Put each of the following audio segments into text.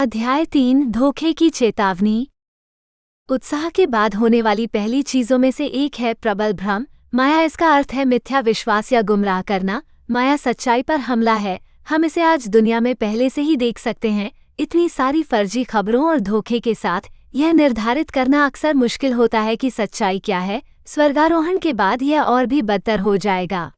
अध्याय 3 धोखे की चेतावनी। उत्साह के बाद होने वाली पहली चीजों में से एक है प्रबल भ्रम। माया इसका अर्थ है मिथ्या विश्वास या गुमराह करना। माया सच्चाई पर हमला है। हम इसे आज दुनिया में पहले से ही देख सकते हैं। इतनी सारी फर्जी खबरों और धोखे के साथ यह निर्धारित करना अक्सर मुश्किल होता है कि सच्चाई क्या है। स्वर्गारोहण के बाद यह और भी बदतर हो जाएगा।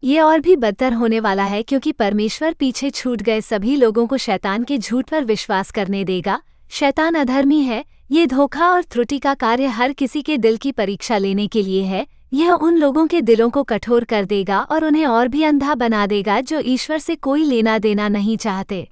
ये और भी बदतर होने वाला है क्योंकि परमेश्वर पीछे छूट गए सभी लोगों को शैतान के झूठ पर विश्वास करने देगा। शैतान अधर्मी है। ये धोखा और त्रुटि का कार्य हर किसी के दिल की परीक्षा लेने के लिए है। यह उन लोगों के दिलों को कठोर कर देगा और उन्हें और भी अंधा बना देगा जो ईश्वर से कोई लेना देना नहीं चाहते।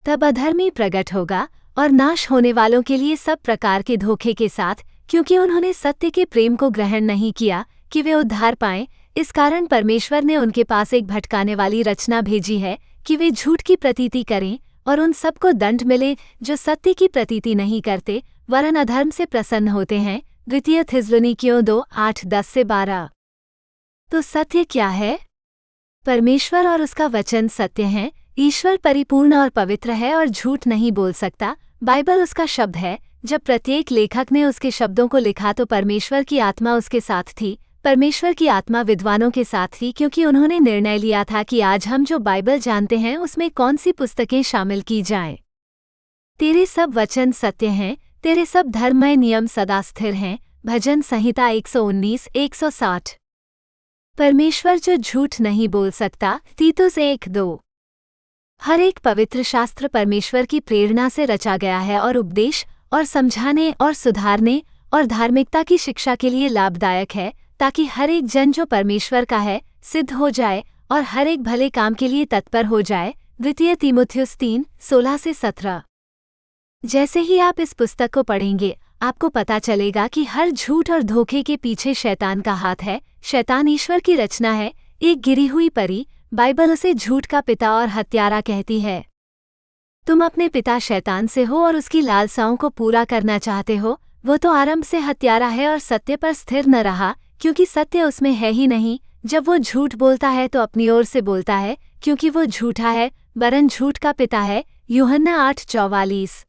तब अधर्मी प्रकट होगा और नाश होने वालों के लिए सब प्रकार के धोखे के साथ, क्योंकि उन्होंने सत्य के प्रेम को ग्रहण नहीं किया कि वे उद्धार पाएं। इस कारण परमेश्वर ने उनके पास एक भटकाने वाली रचना भेजी है कि वे झूठ की प्रतीति करें और उन सबको दंड मिले जो सत्य की प्रतीति नहीं करते वरन अधर्म से प्रसन्न होते हैं। द्वितीय थिस्सलुनीकियों 2:8-10-12। तो सत्य क्या है? परमेश्वर और उसका वचन सत्य है। ईश्वर परिपूर्ण और पवित्र है और झूठ नहीं बोल सकता। बाइबल उसका शब्द है। जब प्रत्येक लेखक ने उसके शब्दों को लिखा तो परमेश्वर की आत्मा उसके साथ थी। परमेश्वर की आत्मा विद्वानों के साथ थी क्योंकि उन्होंने निर्णय लिया था कि आज हम जो बाइबल जानते हैं उसमें कौन सी पुस्तकें शामिल की जाएं। तेरे सब वचन सत्य हैं। तेरे सब धर्ममय नियम सदा स्थिर हैं। भजन संहिता 119-160। परमेश्वर जो झूठ नहीं बोल सकता। तीतुस 1:2। हर एक पवित्र शास्त्र परमेश्वर की प्रेरणा से रचा गया है और उपदेश और समझाने और सुधारने और धार्मिकता की शिक्षा के लिए लाभदायक है, ताकि हर एक जन जो परमेश्वर का है सिद्ध हो जाए और हर एक भले काम के लिए तत्पर हो जाए। द्वितीय तीमुथियुस 3:16-17। जैसे ही आप इस पुस्तक को पढ़ेंगे आपको पता चलेगा कि हर झूठ और धोखे के पीछे शैतान का हाथ है। शैतान ईश्वर की रचना है, एक गिरी हुई परी। बाइबल उसे झूठ का पिता और हत्यारा कहती है। तुम अपने पिता शैतान से हो और उसकी लालसाओं को पूरा करना चाहते हो। वो तो आरंभ से हत्यारा है और सत्य पर स्थिर न रहा, क्योंकि सत्य उसमें है ही नहीं। जब वो झूठ बोलता है तो अपनी ओर से बोलता है, क्योंकि वो झूठा है वरन झूठ का पिता है। यूहन्ना 8:44।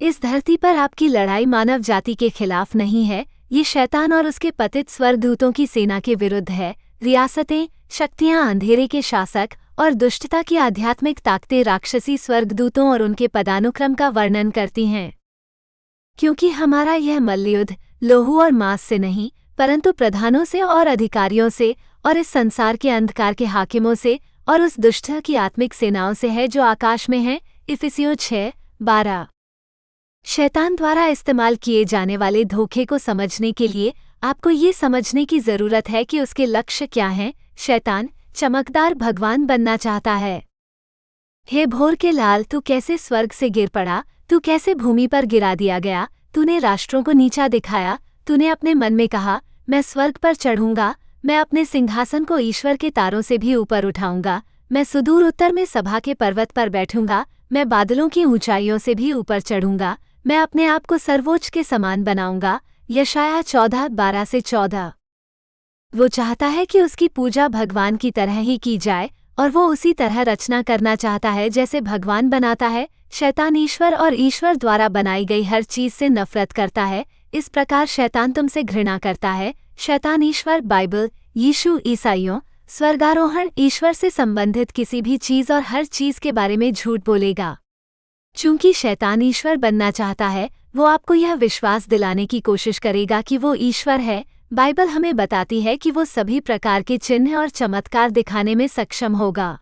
इस धरती पर आपकी लड़ाई मानव जाति के खिलाफ नहीं है। ये शैतान और उसके पतित स्वर्गदूतों की सेना के विरुद्ध है। रियासतें, शक्तियां, अंधेरे के शासक और दुष्टता की आध्यात्मिक ताकतें राक्षसी स्वर्गदूतों और उनके पदानुक्रम का वर्णन करती हैं। क्योंकि हमारा यह मल्लयुद्ध लोहू और मांस से नहीं परंतु प्रधानों से और अधिकारियों से और इस संसार के अंधकार के हाकिमों से और उस दुष्ट की आत्मिक सेनाओं से है जो आकाश में हैं। इफिसियों 6:12। शैतान द्वारा इस्तेमाल किए जाने वाले धोखे को समझने के लिए आपको ये समझने की जरूरत है कि उसके लक्ष्य क्या हैं। शैतान चमकदार भगवान बनना चाहता है। हे भोर के लाल, तू कैसे स्वर्ग से गिर पड़ा, तू कैसे भूमि पर गिरा दिया गया। तूने राष्ट्रों को नीचा दिखाया। तूने अपने मन में कहा, मैं स्वर्ग पर चढ़ूंगा, मैं अपने सिंहासन को ईश्वर के तारों से भी ऊपर उठाऊंगा, मैं सुदूर उत्तर में सभा के पर्वत पर बैठूंगा, मैं बादलों की ऊंचाइयों से भी ऊपर चढ़ूंगा, मैं अपने आप को सर्वोच्च के समान बनाऊंगा। यशायाह 14:12-14। वो चाहता है कि उसकी पूजा भगवान की तरह ही की जाए और वो उसी तरह रचना करना चाहता है जैसे भगवान बनाता है। शैतान ईश्वर और ईश्वर द्वारा बनाई गई हर चीज से नफरत करता है। इस प्रकार शैतान तुमसे घृणा करता है। शैतान ईश्वर, बाइबल, यीशु, ईसाइयों, स्वर्गारोहण, ईश्वर से संबंधित किसी भी चीज और हर चीज के बारे में झूठ बोलेगा। चूंकि शैतान ईश्वर बनना चाहता है, वो आपको यह विश्वास दिलाने की कोशिश करेगा कि वो ईश्वर है। बाइबल हमें बताती है कि वो सभी प्रकार के चिन्ह और चमत्कार दिखाने में सक्षम होगा।